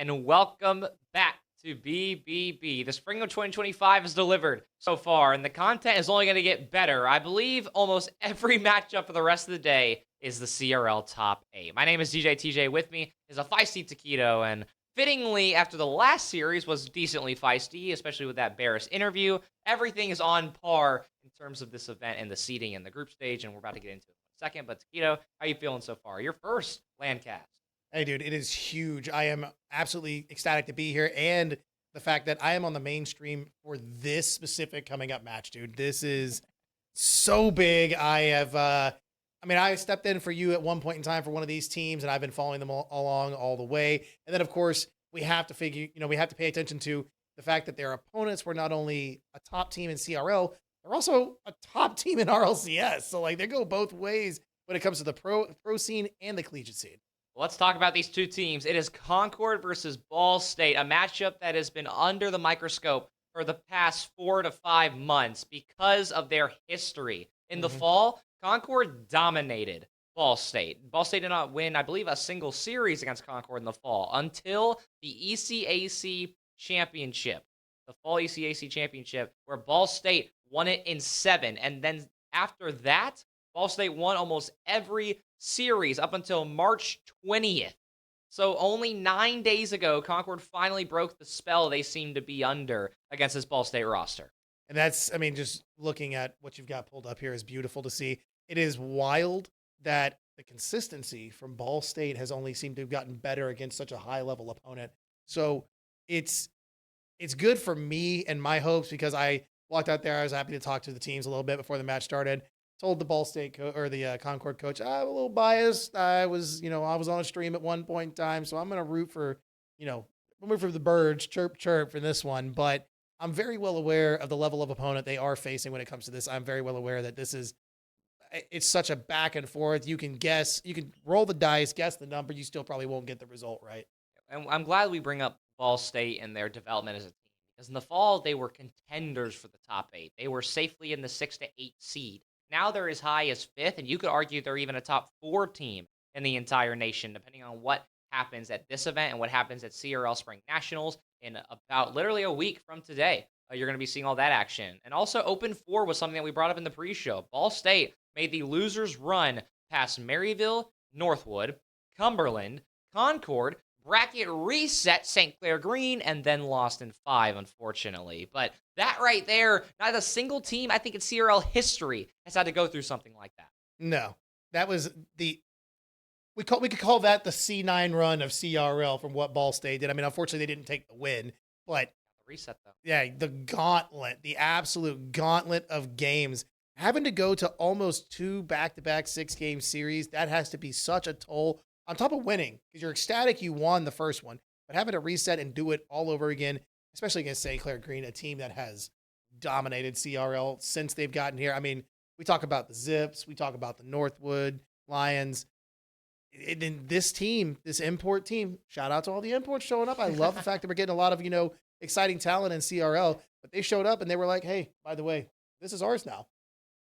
and welcome back to BBB. The spring of 2025 is delivered so far, and the content is only going to get better. I believe almost every matchup for the rest of the day is the CRL Top 8. My name is DJ TJ. With me is a feisty Taquito, and fittingly, after the last series was decently feisty, especially with that Barris interview, everything is on par in terms of this event and the seeding and the group stage, and we're about to get into it in a second. But Taquito, how are you feeling so far? Your first Landcast. Hey, dude, it is huge. I am absolutely ecstatic to be here, and the fact that I am on the main stream for this specific coming up match, dude. This is so big. I stepped in for you at one point in time for one of these teams, and I've been following them along all the way. And then, of course, we have to pay attention to the fact that their opponents were not only a top team in CRL, they're also a top team in RLCS. So, they go both ways when it comes to the pro scene and the collegiate scene. Let's talk about these two teams. It is Concord versus Ball State, a matchup that has been under the microscope for the past 4 to 5 months because of their history. In the fall, Concord dominated Ball State. Ball State did not win, I believe, a single series against Concord in the fall until the ECAC championship, the fall ECAC championship, where Ball State won it in 7. And then after that, Ball State won almost every series up until March 20th. So only 9 days ago, Concord finally broke the spell they seemed to be under against this Ball State roster. And that's, just looking at what you've got pulled up here is beautiful to see. It is wild that the consistency from Ball State has only seemed to have gotten better against such a high-level opponent. So it's good for me and my hopes because I walked out there. I was happy to talk to the teams a little bit before the match started. Told the Ball State the Concord coach, I'm a little biased. I was on a stream at one point in time, so I'm going to root for the birds, chirp, chirp for this one. But I'm very well aware of the level of opponent they are facing when it comes to this. I'm very well aware that it's such a back and forth. You can guess, you can roll the dice, guess the number. You still probably won't get the result right. And I'm glad we bring up Ball State and their development as a team because in the fall, they were contenders for the top 8. They were safely in the 6 to 8 seed. Now they're as high as 5th, and you could argue they're even a top 4 team in the entire nation, depending on what happens at this event and what happens at CRL Spring Nationals in about literally a week from today. You're going to be seeing all that action. And also, Open 4 was something that we brought up in the pre-show. Ball State made the losers run past Maryville, Northwood, Cumberland, Concord, bracket reset St. Clair Green, and then lost in 5, unfortunately. But that right there, not a single team, I think in CRL history, has had to go through something like that. No, that was we could call that the C9 run of CRL from what Ball State did. Unfortunately, they didn't take the win, but the reset though. Yeah, the absolute gauntlet of games. Having to go to almost 2 back-to-back 6-game series, that has to be such a toll. On top of winning, because you're ecstatic you won the first one, but having to reset and do it all over again, especially against St. Clair Green, a team that has dominated CRL since they've gotten here. We talk about the Zips, we talk about the Northwood Lions. In this team, this import team, shout out to all the imports showing up. I love the fact that we're getting a lot of, exciting talent in CRL, but they showed up and they were like, hey, by the way, this is ours now.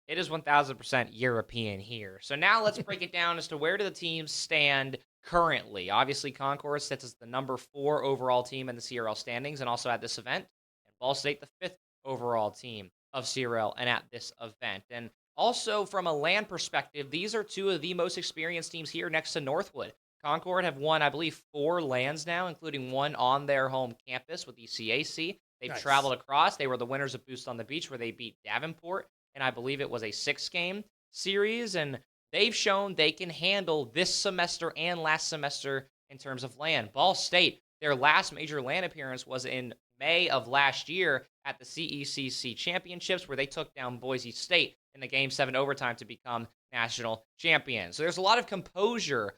It is 1,000% European here. So now let's break it down as to where do the teams stand currently. Obviously, Concord sits as the number 4 overall team in the CRL standings and also at this event. And Ball State, the 5th overall team of CRL and at this event. And also from a LAN perspective, these are 2 of the most experienced teams here next to Northwood. Concord have won, I believe, 4 LANs now, including one on their home campus with the CAC. They've traveled across. They were the winners of Boost on the Beach where they beat Davenport. And I believe it was a 6-game series, and they've shown they can handle this semester and last semester in terms of LAN. Ball State, their last major LAN appearance was in May of last year at the CECC Championships, where they took down Boise State in the Game 7 overtime to become national champions. So there's a lot of composure,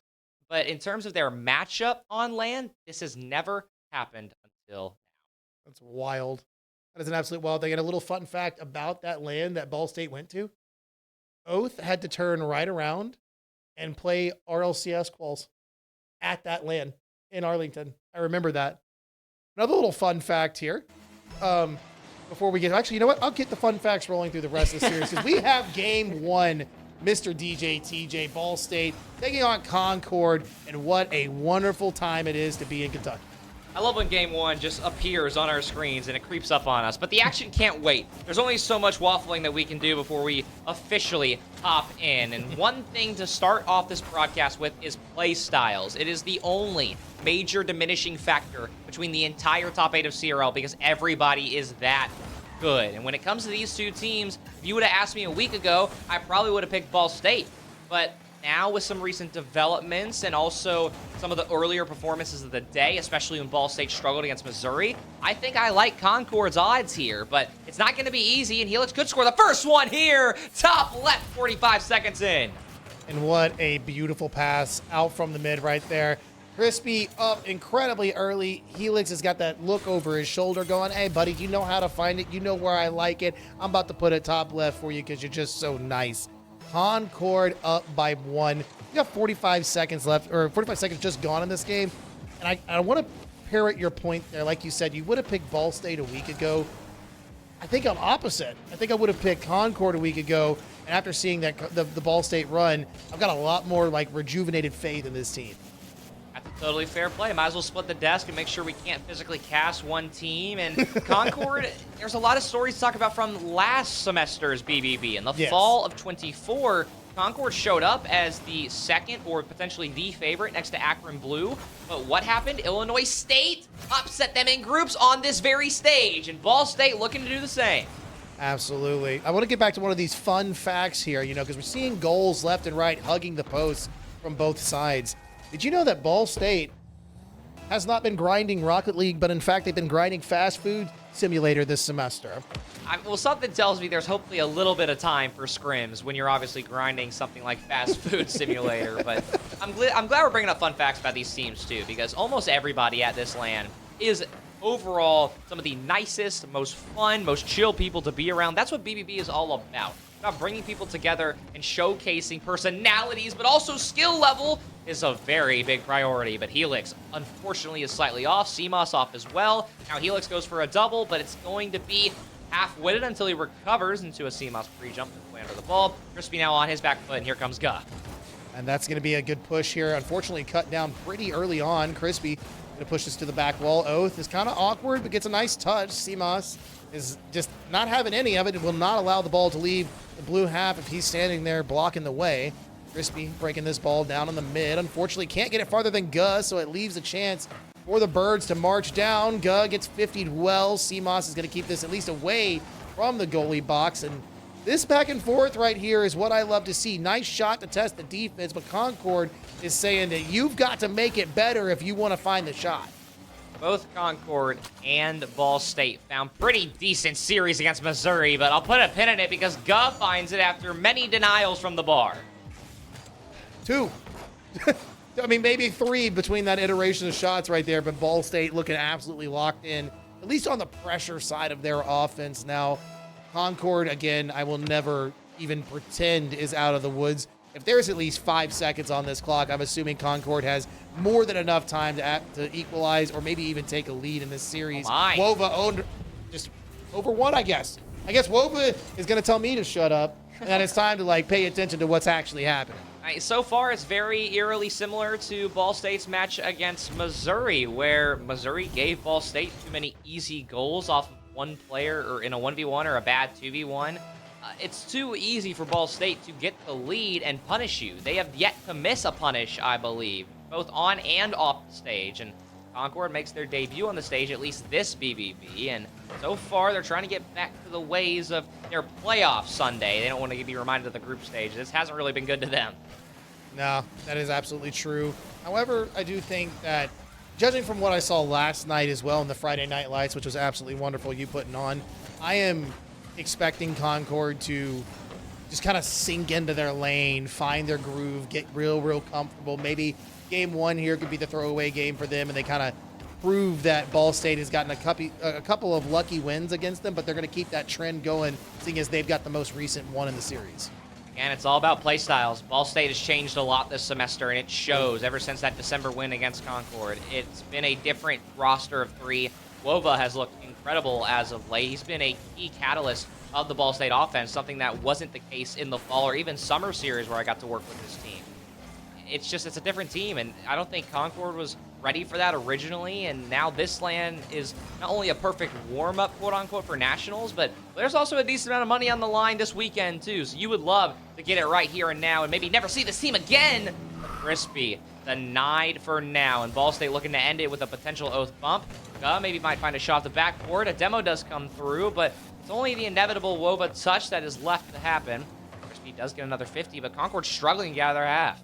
but in terms of their matchup on LAN, this has never happened until now. That's wild. That is an absolute wild thing. And a little fun fact about that LAN that Ball State went to, Oath had to turn right around and play RLCS quals at that LAN in Arlington. I remember that. Another little fun fact here. Before we get, actually, you know what? I'll get the fun facts rolling through the rest of the series because we have game 1, Mr. DJ TJ, Ball State taking on Concord, and what a wonderful time it is to be in Kentucky. I love when game one just appears on our screens and it creeps up on us, but the action can't wait. There's only so much waffling that we can do before we officially hop in. And one thing to start off this broadcast with is play styles. It is the only major diminishing factor between the entire top 8 of CRL because everybody is that good. And when it comes to these two teams, if you would have asked me a week ago, I probably would have picked Ball State. But now with some recent developments and also some of the earlier performances of the day, especially when Ball State struggled against Missouri, I think I like Concord's odds here, but it's not going to be easy, and Helix could score the first one here. Top left, 45 seconds in. And what a beautiful pass out from the mid right there. Crispy up incredibly early. Helix has got that look over his shoulder going, hey, buddy, you know how to find it. You know where I like it. I'm about to put it top left for you because you're just so nice. Concord up by 1. You got 45 seconds left, or 45 seconds just gone in this game. And I want to parrot your point there. Like you said, you would have picked Ball State a week ago. I think I'm opposite. I think I would have picked Concord a week ago. And after seeing that the Ball State run, I've got a lot more like rejuvenated faith in this team. That's a totally fair play. Might as well split the desk and make sure we can't physically cast one team. And Concord, there's a lot of stories to talk about from last semester's BBB. In the fall of 24, Concord showed up as the second or potentially the favorite next to Akron Blue. But what happened? Illinois State upset them in groups on this very stage. And Ball State looking to do the same. Absolutely. I want to get back to one of these fun facts here, because we're seeing goals left and right hugging the posts from both sides. Did you know that Ball State has not been grinding Rocket League, but in fact they've been grinding Fast Food Simulator this semester? Well, something tells me there's hopefully a little bit of time for scrims when you're obviously grinding something like Fast Food Simulator. But I'm glad we're bringing up fun facts about these teams too, because almost everybody at this LAN is overall some of the nicest, most fun, most chill people to be around. That's what BBB is all about. About bringing people together and showcasing personalities, but also skill level is a very big priority. But Helix, unfortunately, is slightly off. CMOS off as well. Now Helix goes for a double, but it's going to be half-witted until he recovers into a CMOS pre-jump and play under the ball. Crispy now on his back foot, and here comes Guh. And that's going to be a good push here. Unfortunately, cut down pretty early on. Crispy going to push this to the back wall. Oath is kind of awkward, but gets a nice touch. CMOS is just not having any of it. It will not allow the ball to leave the blue half if he's standing there blocking the way. Crispy breaking this ball down in the mid. Unfortunately, can't get it farther than Gus, so it leaves a chance for the Birds to march down. Gus gets 50'd well. CMOS is going to keep this at least away from the goalie box. And this back and forth right here is what I love to see. Nice shot to test the defense, but Concord is saying that you've got to make it better if you want to find the shot. Both Concord and Ball State found pretty decent series against Missouri, but I'll put a pin in it because Guh finds it after many denials from the bar. 2. I mean, maybe 3 between that iteration of shots right there, but Ball State looking absolutely locked in, at least on the pressure side of their offense. Now, Concord, again, I will never even pretend is out of the woods. If there's at least 5 seconds on this clock, I'm assuming Concord has more than enough time to equalize or maybe even take a lead in this series. Wova owned just over 1, I guess. I guess Wova is going to tell me to shut up, and that it's time to pay attention to what's actually happening. So far, it's very eerily similar to Ball State's match against Missouri, where Missouri gave Ball State too many easy goals off of one player or in a 1v1 or a bad 2v1. It's too easy for Ball State to get the lead and punish you. They have yet to miss a punish, I believe, both on and off the stage. And Concord makes their debut on the stage, at least this BBB. And so far, they're trying to get back to the ways of their playoff Sunday. They don't want to be reminded of the group stage. This hasn't really been good to them. No, that is absolutely true. However, I do think that, judging from what I saw last night as well in the Friday Night Lights, which was absolutely wonderful you putting on, I am expecting Concord to just kind of sink into their lane, find their groove, get real comfortable. Maybe game 1 here could be the throwaway game for them, and they kind of prove that Ball State has gotten a couple of lucky wins against them, but they're going to keep that trend going, seeing as they've got the most recent one in the series. And it's all about play styles. Ball State has changed a lot this semester, and it shows ever since that December win against Concord. It's been a different roster of 3. Wova has looked incredible as of late. He's been a key catalyst of the Ball State offense, something that wasn't the case in the fall or even summer series where I got to work with this team. It's a different team, and I don't think Concord was ready for that originally, and now this land is not only a perfect warm-up, quote-unquote, for Nationals, but there's also a decent amount of money on the line this weekend, too. So you would love to get it right here and now and maybe never see this team again. Crispy denied for now, and Ball State looking to end it with a potential oath bump. Maybe might find a shot off the backboard. A demo does come through, but it's only the inevitable Wova touch that is left to happen. Crispy does get another 50, but Concord's struggling to get out of their half.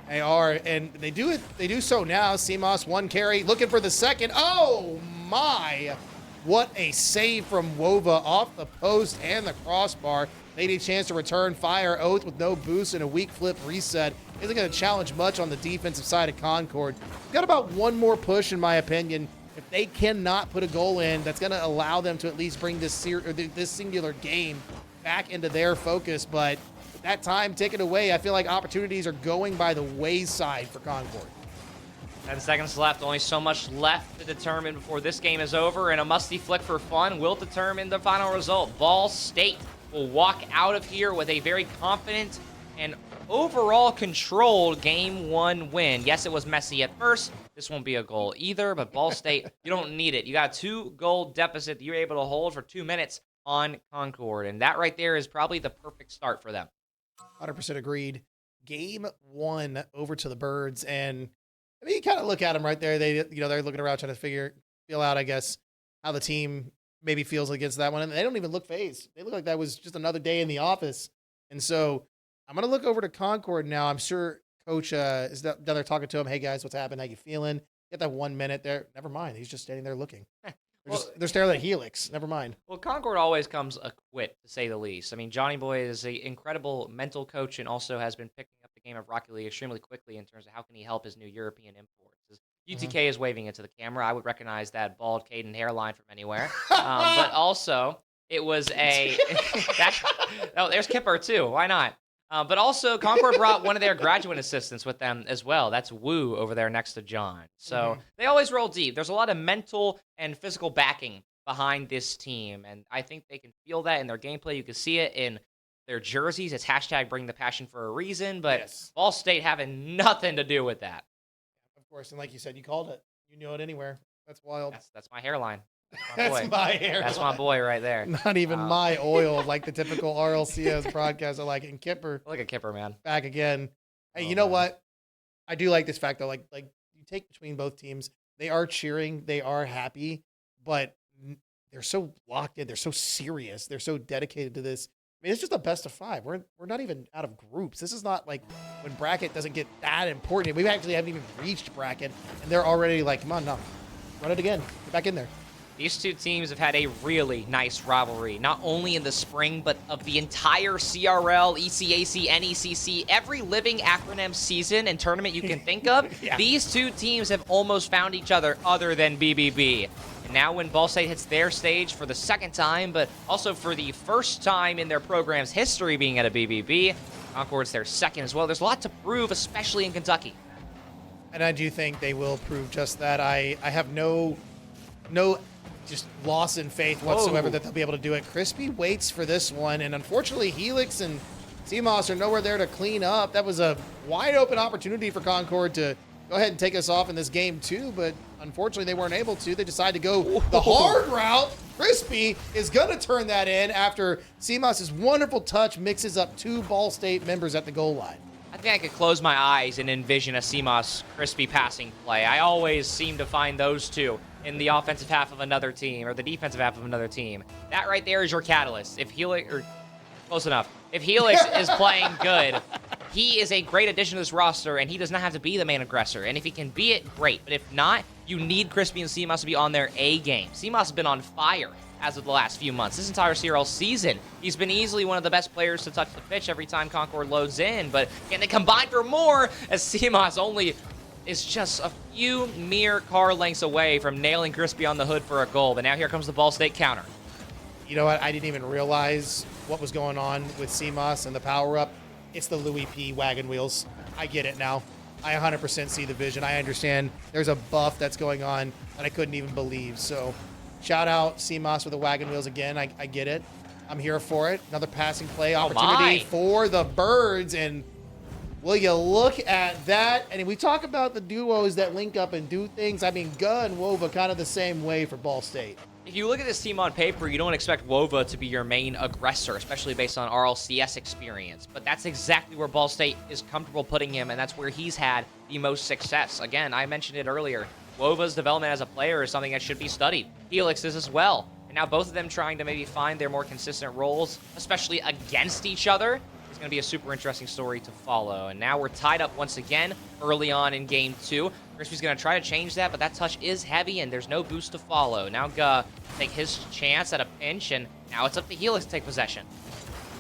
They are, and they do it. They do so now. CMOS one carry, looking for the second. Oh my! What a save from Wova off the post and the crossbar. They need a chance to return fire. Oath with no boost and a weak flip reset isn't going to challenge much on the defensive side of Concord. Got about one more push, in my opinion. If they cannot put a goal in, that's going to allow them to at least bring this singular game back into their focus. But that time taken away, I feel like opportunities are going by the wayside for Concord. 10 seconds left, only so much left to determine before this game is over, and a musty flick for fun will determine the final result. Ball State will walk out of here with a very confident and overall controlled Game 1 win. Yes, it was messy at first. This won't be a goal either, but Ball State, you don't need it. You got a 2-goal deficit that you're able to hold for 2 minutes on Concord, and that right there is probably the perfect start for them. 100% agreed. Game 1 over to the Birds, and I mean, you kind of look at them right there. They're looking around trying to feel out, I guess, how the team maybe feels against that one, and they don't even look phased. They look like that was just another day in the office. And so I'm gonna look over to Concord now. I'm sure Coach is down there talking to him. Hey guys, what's happening? How you feeling? Get that 1 minute there. Never mind. He's just standing there looking. They're staring at Helix. Never mind. Well, Concord always comes equipped, to say the least. I mean, Johnny Boy is an incredible mental coach and also has been picking up the game of Rocket League extremely quickly in terms of how can he help his new European imports. As UTK is waving into the camera, I would recognize that bald Caden hairline from anywhere. But also, it was a... there's Kipper, too. Why not? But also, Concord brought one of their graduate assistants with them as well. That's Wu over there next to John. So they always roll deep. There's a lot of mental and physical backing behind this team, and I think they can feel that in their gameplay. You can see it in their jerseys. It's hashtag bring the passion for a reason, but yes. Ball State having nothing to do with that. Of course, and like you said, you called it. You know it anywhere. That's wild. That's my hairline. That's my hair. That's my boy right there. Not even my oil, like the typical RLCS broadcaster, like in Kipper. Look at Kipper, man. Back again. Hey, you know what? I do like this fact though. Like you take between both teams, they are cheering, they are happy, but they're so locked in. They're so serious. They're so dedicated to this. I mean, it's just a best of 5. We're not even out of groups. This is not like when bracket doesn't get that important. We actually haven't even reached bracket, and they're already like, come on, no, run it again. Get back in there. These two teams have had a really nice rivalry, not only in the spring, but of the entire CRL, ECAC, NECC, every living acronym season and tournament you can think of. Yeah. These two teams have almost found each other than BBB. And now when Ball State hits their stage for the second time, but also for the first time in their program's history being at a BBB, Concord's their second as well. There's a lot to prove, especially in Kentucky. And I do think they will prove just that. I have no just loss in faith whatsoever that they'll be able to do it. Crispy waits for this one, and unfortunately Helix and CMOS are nowhere there to clean up. That was a wide open opportunity for Concord to go ahead and take us off in this game too, but unfortunately they weren't able to. They decided to go the hard route. Crispy is gonna turn that in after CMOS's wonderful touch mixes up 2 Ball State members at the goal line. I think I could close my eyes and envision a CMOS Crispy passing play. I always seem to find those two in the offensive half of another team or the defensive half of another team. That right there is your catalyst. If Helix, or close enough, if Helix is playing good, he is a great addition to this roster, and he does not have to be the main aggressor. And if he can be it, great. But if not, you need Crispy and CMOS to be on their A game. CMOS has been on fire as of the last few months. This entire CRL season, he's been easily one of the best players to touch the pitch every time Concord loads in. But can they combine for more as CMOS only is just a few mere car lengths away from nailing Crispy on the hood for a goal. But now here comes the Ball State counter. You know what? I didn't even realize what was going on with CMOS and the power-up. It's the Louis P. wagon wheels. I get it now. I 100% see the vision. I understand there's a buff that's going on that I couldn't even believe. So shout out CMOS with the wagon wheels again. I get it. I'm here for it. Another passing play opportunity for the Birds, and Will you look at that? And we talk about the duos that link up and do things. I mean, Guh and Wova kind of the same way for Ball State. If you look at this team on paper, you don't expect Wova to be your main aggressor, especially based on RLCS experience. But that's exactly where Ball State is comfortable putting him, and that's where he's had the most success. Again, I mentioned it earlier. Wova's development as a player is something that should be studied. Helix is as well. And now both of them trying to maybe find their more consistent roles, especially against each other, is going to be a super interesting story to follow. And now we're tied up once again early on in Game 2. Crispy's going to try to change that, but that touch is heavy, and there's no boost to follow. Now Guh take his chance at a pinch, and now it's up to Helix to take possession.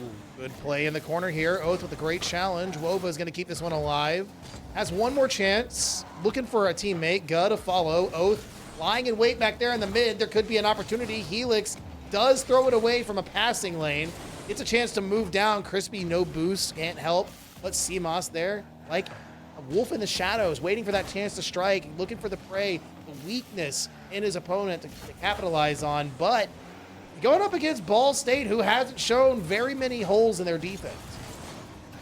Ooh, good play in the corner here. Oath with a great challenge. Wova is going to keep this one alive. Has one more chance. Looking for a teammate. Guh to follow. Oath lying in wait back there in the mid. There could be an opportunity. Helix does throw it away from a passing lane. Gets a chance to move down. Crispy, no boost. Can't help. But CMOS there, like a wolf in the shadows, waiting for that chance to strike, looking for the prey, the weakness in his opponent to capitalize on. But going up against Ball State, who hasn't shown very many holes in their defense.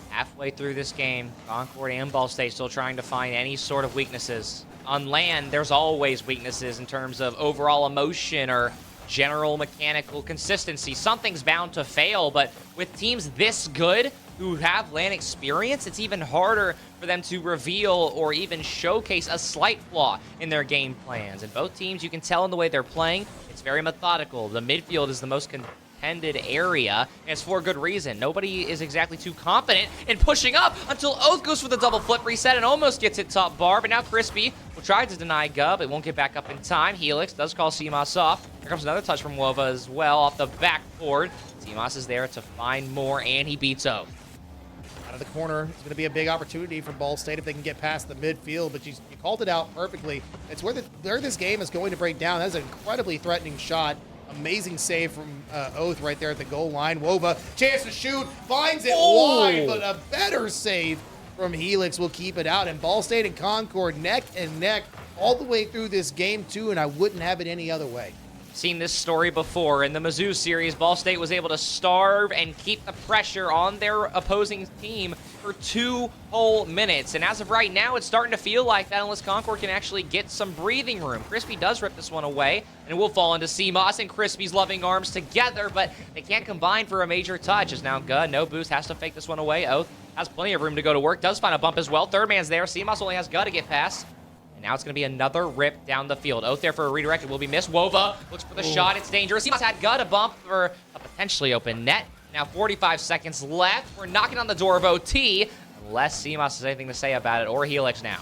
Halfway through this game, Concord and Ball State still trying to find any sort of weaknesses. On land, there's always weaknesses in terms of overall emotion or general mechanical consistency. Something's bound to fail, but with teams this good who have LAN experience, it's even harder for them to reveal or even showcase a slight flaw in their game plans. And both teams, you can tell in the way they're playing, it's very methodical. The midfield is the most contended area, and it's for a good reason. Nobody is exactly too confident in pushing up until Oath goes for the double flip reset and almost gets it top bar, but now Crispy will try to deny Guh, but won't get back up in time. Helix does call CMOS off. Here comes another touch from Wova as well off the backboard. CMOS is there to find more, and he beats Oath. Out of the corner, it's going to be a big opportunity for Ball State if they can get past the midfield, but you called it out perfectly. It's where this game is going to break down. That's an incredibly threatening shot. Amazing save from Oath right there at the goal line. Wova, chance to shoot, finds it wide, but a better save from Helix will keep it out. And Ball State and Concord neck and neck all the way through this Game 2, and I wouldn't have it any other way. Seen this story before. In the Mizzou series, Ball State was able to starve and keep the pressure on their opposing team for 2 whole minutes. And as of right now, it's starting to feel like that unless Concord can actually get some breathing room. Crispy does rip this one away, and it will fall into CMOS and Crispy's loving arms together, but they can't combine for a major touch. As now Guh, no boost, has to fake this one away. Oath has plenty of room to go to work, does find a bump as well. Third man's there. CMOS only has Guh to get past. And now it's going to be another rip down the field. Oath there for a redirect. It will be missed. Wova looks for the shot. It's dangerous. He must have Guh to bump for a potentially open net. Now 45 seconds left. We're knocking on the door of OT. Unless CMOS has anything to say about it, or Helix now.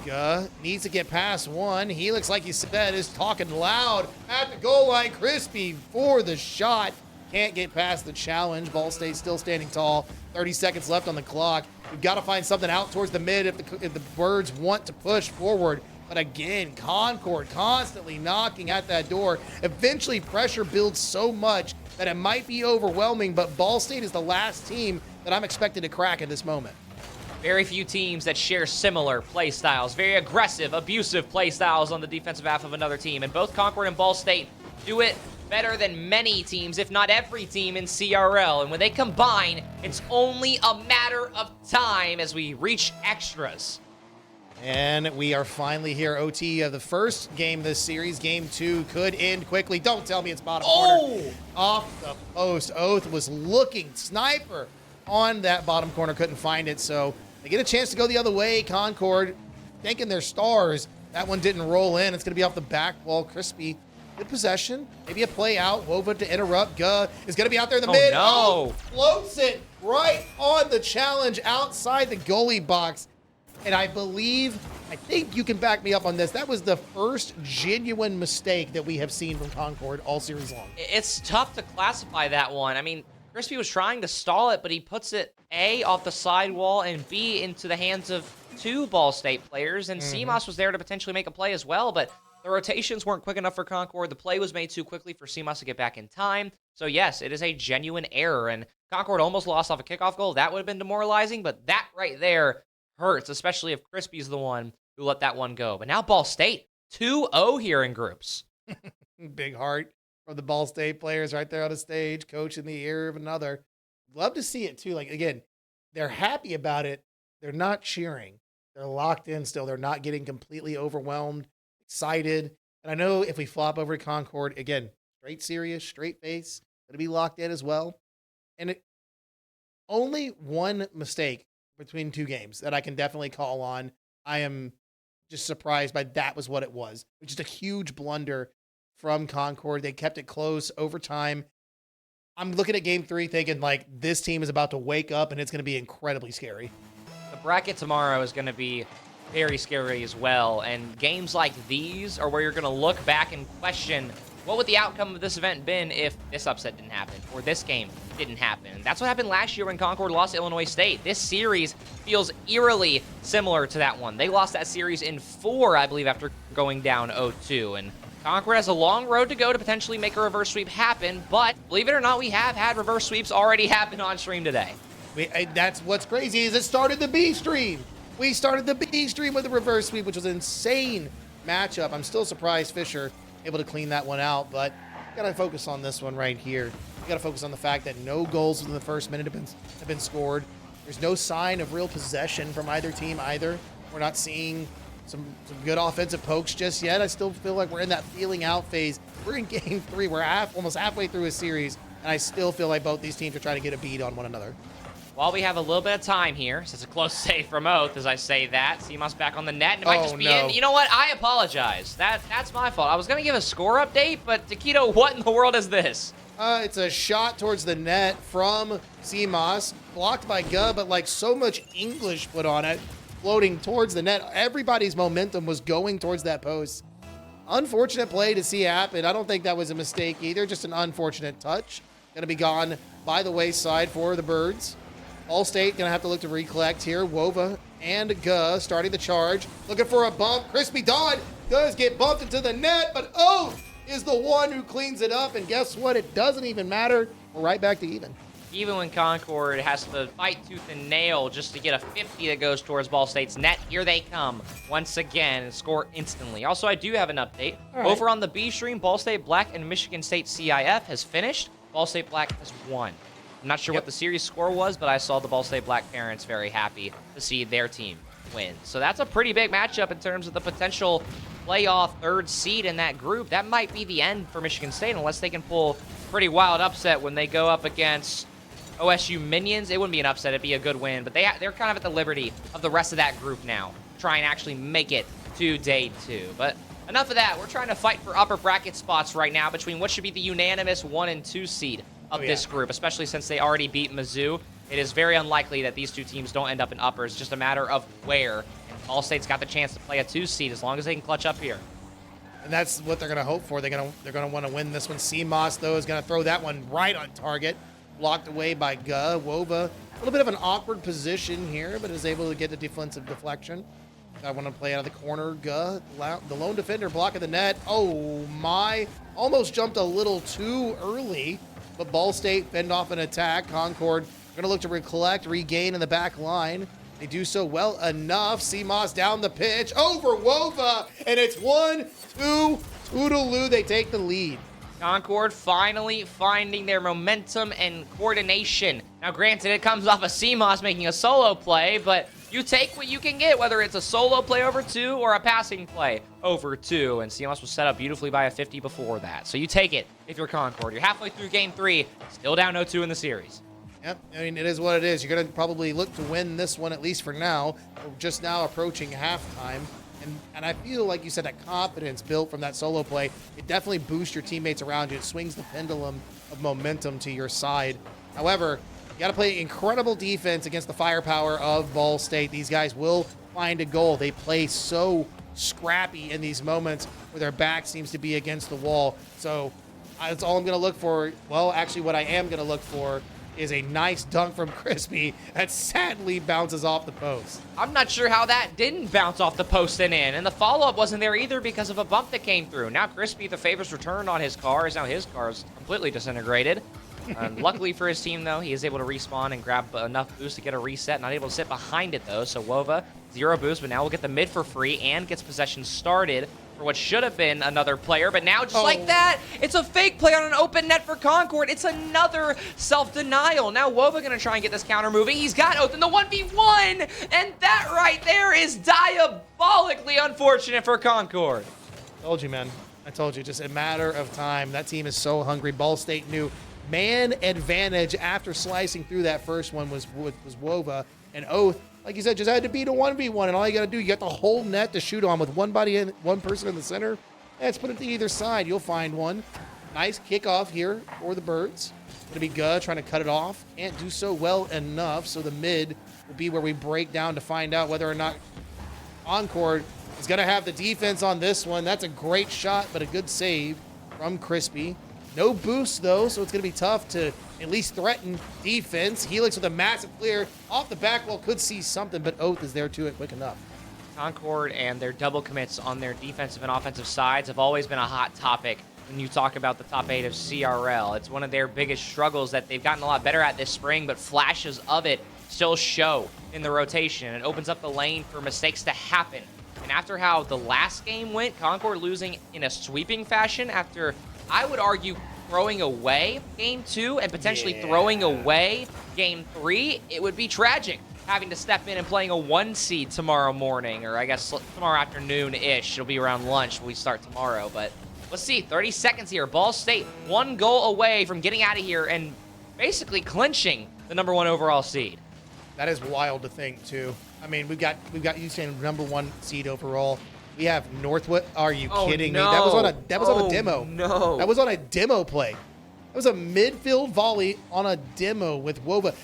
Guh needs to get past one. Helix, like you said, is talking loud at the goal line. Crispy for the shot. Can't get past the challenge. Ball State still standing tall. 30 seconds left on the clock. We've got to find something out towards the mid if the Birds want to push forward. But again, Concord constantly knocking at that door. Eventually, pressure builds so much that it might be overwhelming, but Ball State is the last team that I'm expected to crack at this moment. Very few teams that share similar play styles, very aggressive, abusive play styles on the defensive half of another team. And both Concord and Ball State do it better than many teams, if not every team in CRL. And when they combine, it's only a matter of time as we reach extras. And we are finally here, OT of the first game this series. Game 2 could end quickly. Don't tell me it's bottom corner. Off the post. Oath was looking, sniper on that bottom corner, couldn't find it. So they get a chance to go the other way. Concord thinking they're stars. That one didn't roll in. It's going to be off the back wall. Crispy, good possession. Maybe a play out. Wova to interrupt. Guh is going to be out there in the mid. No. Oh, floats it right on the challenge outside the goalie box. And I think you can back me up on this. That was the first genuine mistake that we have seen from Concord all series long. It's tough to classify that one. I mean, Crispy was trying to stall it, but he puts it A, off the sidewall, and B, into the hands of 2 Ball State players. And CMOS was there to potentially make a play as well, but the rotations weren't quick enough for Concord. The play was made too quickly for CMOS to get back in time. So yes, it is a genuine error, and Concord almost lost off a kickoff goal. That would have been demoralizing, but that right there hurts, especially if Crispy's the one who let that one go. But now Ball State, 2-0 here in groups. Big heart from the Ball State players right there on the stage, coach in the ear of another. Love to see it too. Like, again, they're happy about it, they're not cheering. They're locked in still. They're not getting completely overwhelmed, excited. And I know if we flop over to Concord, again, straight serious, straight face, going to be locked in as well. And only one mistake between two games that I can definitely call on. I am just surprised by that was what it was. It was just a huge blunder from Concord. They kept it close over time. I'm looking at game 3 thinking like this team is about to wake up and it's going to be incredibly scary. The bracket tomorrow is going to be very scary as well, and games like these are where you're going to look back and question what would the outcome of this event been if this upset didn't happen or this game didn't happen. That's what happened last year when Concord lost to Illinois State. This series feels eerily similar to that one. They lost that series in 4, I believe, after going down 0-2, and Concord has a long road to go to potentially make a reverse sweep happen, but believe it or not, we have had reverse sweeps already happen on stream today. That's what's crazy is it started the B stream. We started the B stream with a reverse sweep, which was an insane matchup. I'm still surprised Fisher able to clean that one out, but got to focus on this one right here. You got to focus on the fact that no goals within the first minute have been scored. There's no sign of real possession from either team either. We're not seeing some good offensive pokes just yet. I still feel like we're in that feeling out phase. We're in game 3. We're almost halfway through a series, and I still feel like both these teams are trying to get a beat on one another. While we have a little bit of time here, so it's a close save from Oath as I say that. CMOS back on the net, and it might just be in. You know what? I apologize. That's my fault. I was going to give a score update, but Taquito, what in the world is this? It's a shot towards the net from CMOS, blocked by Guh, but like so much English put on it, floating towards the net. Everybody's momentum was going towards that post. Unfortunate play to see happen. I don't think that was a mistake either, just an unfortunate touch. Going to be gone by the wayside for the Birds. All-State going to have to look to recollect here. Wova and Guh starting the charge. Looking for a bump. Crispy Dodd does get bumped into the net, but Oath is the one who cleans it up. And guess what? It doesn't even matter. We're right back to even. Even when Concord has to fight tooth and nail just to get a 50 that goes towards Ball State's net, here they come once again and score instantly. Also, I do have an update. Right. Over on the B stream, Ball State Black and Michigan State CIF has finished. Ball State Black has won. I'm not sure what the series score was, but I saw the Ball State Black parents very happy to see their team win. So that's a pretty big matchup in terms of the potential playoff 3rd seed in that group. That might be the end for Michigan State unless they can pull a pretty wild upset when they go up against OSU Minions. It wouldn't be an upset. It'd be a good win. But they're kind of at the liberty of the rest of that group now. Try and actually make it to day 2. But enough of that. We're trying to fight for upper bracket spots right now between what should be the unanimous 1 and 2 seed of this group, especially since they already beat Mizzou. It is very unlikely that these two teams don't end up in uppers. Just a matter of where. And Ball State's got the chance to play a 2 seed as long as they can clutch up here. And that's what they're going to hope for. They're going to want to win this one. CMOS, though, is going to throw that one right on target. Blocked away by Guh. Wova, a little bit of an awkward position here, but is able to get the defensive deflection. I want to play out of the corner. Guh, the lone defender, blocking the net. Oh, my. Almost jumped a little too early, but Ball State fend off an attack. Concord going to look to recollect, regain in the back line. They do so well enough. CMOS down the pitch, over Wova, and it's 1-2, toodaloo. They take the lead. Concord finally finding their momentum and coordination. Now, granted, it comes off of CMOS making a solo play, but you take what you can get, whether it's a solo play over 2 or a passing play over 2. And CMOS was set up beautifully by a 50 before that. So you take it if you're Concord. You're halfway through game 3, still down 0-2 in the series. Yep, I mean, it is what it is. You're going to probably look to win this one, at least for now. We're just now approaching halftime. And I feel like you said that confidence built from that solo play, it definitely boosts your teammates around you. It swings the pendulum of momentum to your side. However, you got to play incredible defense against the firepower of Ball State. These guys will find a goal. They play so scrappy in these moments where their back seems to be against the wall. So that's all I'm going to look for. Well, actually, what I am going to look for is a nice dunk from Crispy that sadly bounces off the post. I'm not sure how that didn't bounce off the post and in, and the follow-up wasn't there either because of a bump that came through. Now Crispy, the favors returned on his car, now his car is completely disintegrated. Luckily for his team, though, he is able to respawn and grab enough boost to get a reset. Not able to sit behind it, though, so Wova, 0 boost, but now we'll get the mid for free and gets possession started for what should have been another player, but now just like that, it's a fake play on an open net for Concord. It's another self-denial. Now Woba gonna try and get this counter moving. He's got Oath in the 1v1, and that right there is diabolically unfortunate for Concord. Told you, man. I told you, just a matter of time. That team is so hungry. Ball State knew man advantage after slicing through that first one was Wova, and Oath, like you said, just had to beat a 1v1, and all you got to do, you got the whole net to shoot on with one person in the center. Let's put it to either side. You'll find one. Nice kickoff here for the Birds. Going to be Guh trying to cut it off. Can't do so well enough, so the mid will be where we break down to find out whether or not Concord is going to have the defense on this one. That's a great shot, but a good save from Crispy. No boost, though, so it's going to be tough to at least threaten defense. Helix with a massive clear off the back wall. Could see something, but Oath is there to it quick enough. Concord and their double commits on their defensive and offensive sides have always been a hot topic when you talk about the top 8 of CRL. It's one of their biggest struggles that they've gotten a lot better at this spring, but flashes of it still show in the rotation. It opens up the lane for mistakes to happen. And after how the last game went, Concord losing in a sweeping fashion after, I would argue, throwing away game 2 and potentially throwing away game 3, it would be tragic having to step in and playing a 1 seed tomorrow morning, or I guess tomorrow afternoon-ish. It'll be around lunch when we start tomorrow, but let's see, 30 seconds here. Ball State 1 goal away from getting out of here and basically clinching the #1 overall seed. That is wild to think, too. I mean, we've got you saying #1 seed overall. We have Northwood. Are you kidding me? That was on a demo. No. That was on a demo play. That was a midfield volley on a demo with Wova.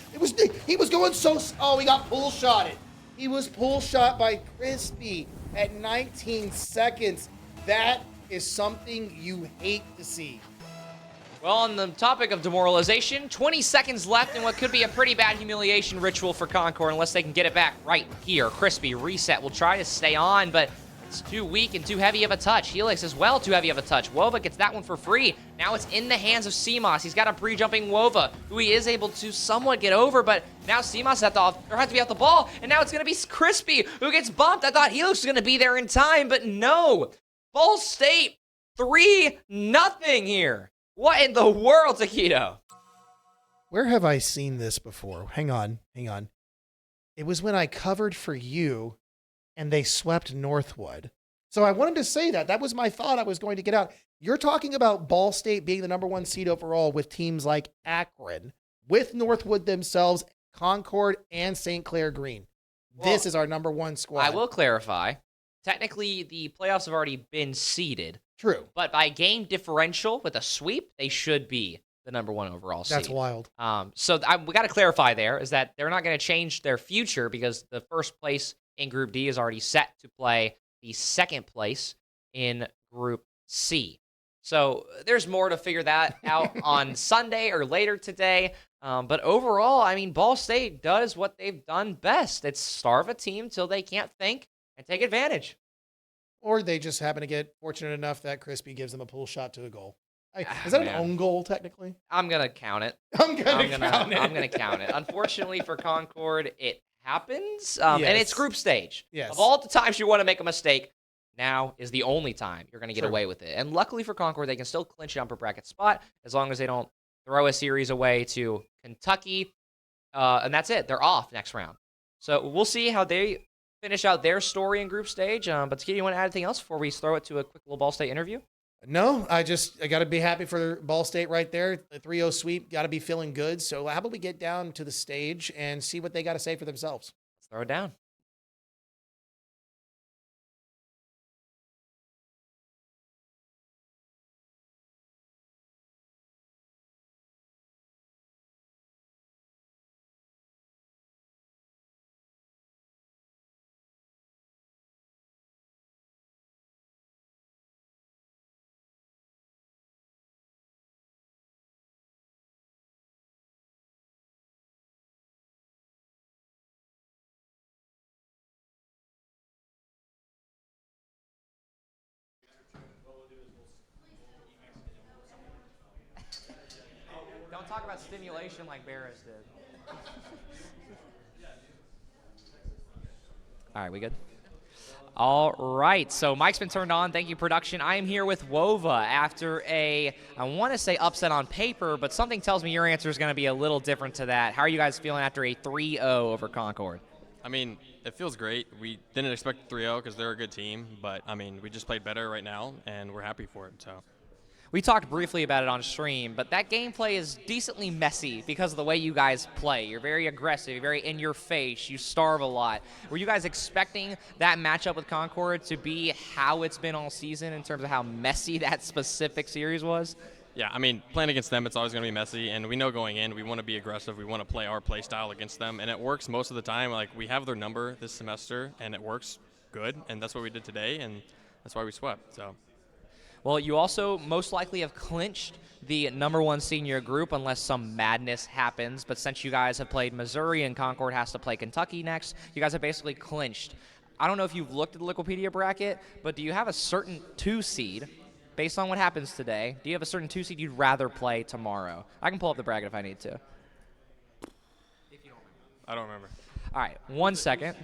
He was going so. Oh, he got pull shotted. He was pull shot by Crispy at 19 seconds. That is something you hate to see. Well, on the topic of demoralization, 20 seconds left in what could be a pretty bad humiliation ritual for Concord unless they can get it back right here. Crispy reset will try to stay on, but it's too weak and too heavy of a touch. Helix as well, too heavy of a touch. Wova gets that one for free. Now it's in the hands of CMOS. He's got a pre-jumping Wova, who he is able to somewhat get over, but now CMOS has to be off the ball, and now it's going to be Crispy who gets bumped. I thought Helix was going to be there in time, but no. Ball State, 3-0 here. What in the world, Taquito? Where have I seen this before? Hang on. It was when I covered for you and they swept Northwood. So I wanted to say that. That was my thought I was going to get out. You're talking about Ball State being the #1 seed overall with teams like Akron, with Northwood themselves, Concord, and St. Clair Green. Well, this is our #1 squad. I will clarify. Technically, the playoffs have already been seeded. True. But by game differential with a sweep, they should be the #1 overall seed. That's wild. So we got to clarify there is that they're not going to change their future because the first place in Group D is already set to play the second place in Group C. So there's more to figure that out on Sunday or later today. But overall, I mean, Ball State does what they've done best. It's starve a team till they can't think and take advantage. Or they just happen to get fortunate enough that Crispy gives them a pull shot to a goal. Is that an own goal, technically? I'm going to count it. I'm going to count it. Unfortunately for Concord, it happens. And it's group stage. Yes. Of all the times you want to make a mistake, now is the only time you're going to get away with it. And luckily for Concord, they can still clinch an upper bracket spot as long as they don't throw a series away to Kentucky. And that's it. They're off next round. So we'll see how they finish out their story in group stage. But Skitty, you want to add anything else before we throw it to a quick little Ball State interview? No, I got to be happy for Ball State right there. The 3-0 sweep, got to be feeling good. So how about we get down to the stage and see what they got to say for themselves? Let's throw it down. Don't talk about stimulation like Barris did. All right, we good? All right, so mic's been turned on. Thank you, production. I am here with Wova after I want to say upset on paper, but something tells me your answer is going to be a little different to that. How are you guys feeling after a 3-0 over Concord? I mean, it feels great. We didn't expect 3-0 because they're a good team, but, I mean, we just played better right now, and we're happy for it. So. We talked briefly about it on stream, but that gameplay is decently messy because of the way you guys play. You're very aggressive, you're very in your face, you starve a lot. Were you guys expecting that matchup with Concord to be how it's been all season in terms of how messy that specific series was? Yeah, I mean, playing against them, it's always going to be messy, and we know going in, we want to be aggressive. We want to play our play style against them, and it works most of the time. Like, we have their number this semester, and it works good, and that's what we did today, and that's why we swept. So. Well, you also most likely have clinched the #1 senior group unless some madness happens. But since you guys have played Missouri and Concord has to play Kentucky next, you guys have basically clinched. I don't know if you've looked at the Wikipedia bracket, but do you have a certain 2 seed based on what happens today? Do you have a certain 2 seed you'd rather play tomorrow? I can pull up the bracket if I need to. I don't remember. All right, 1 second.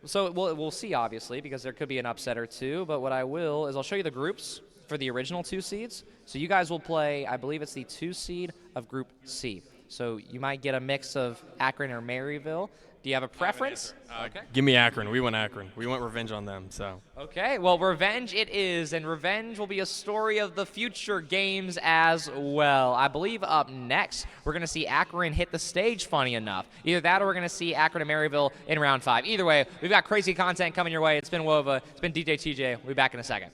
So we'll see, obviously, because there could be an upset or two. But what I will is I'll show you the groups for the original 2 seeds. So you guys will play, I believe it's the 2 seed of Group C. So you might get a mix of Akron or Maryville. Do you have a preference? Okay. Give me Akron. We want Akron. We want revenge on them. So. Okay, well, revenge it is, and revenge will be a story of the future games as well. I believe up next, we're going to see Akron hit the stage, funny enough. Either that or we're going to see Akron and Maryville in round 5. Either way, we've got crazy content coming your way. It's been Wova. It's been DJ TJ. We'll be back in a second.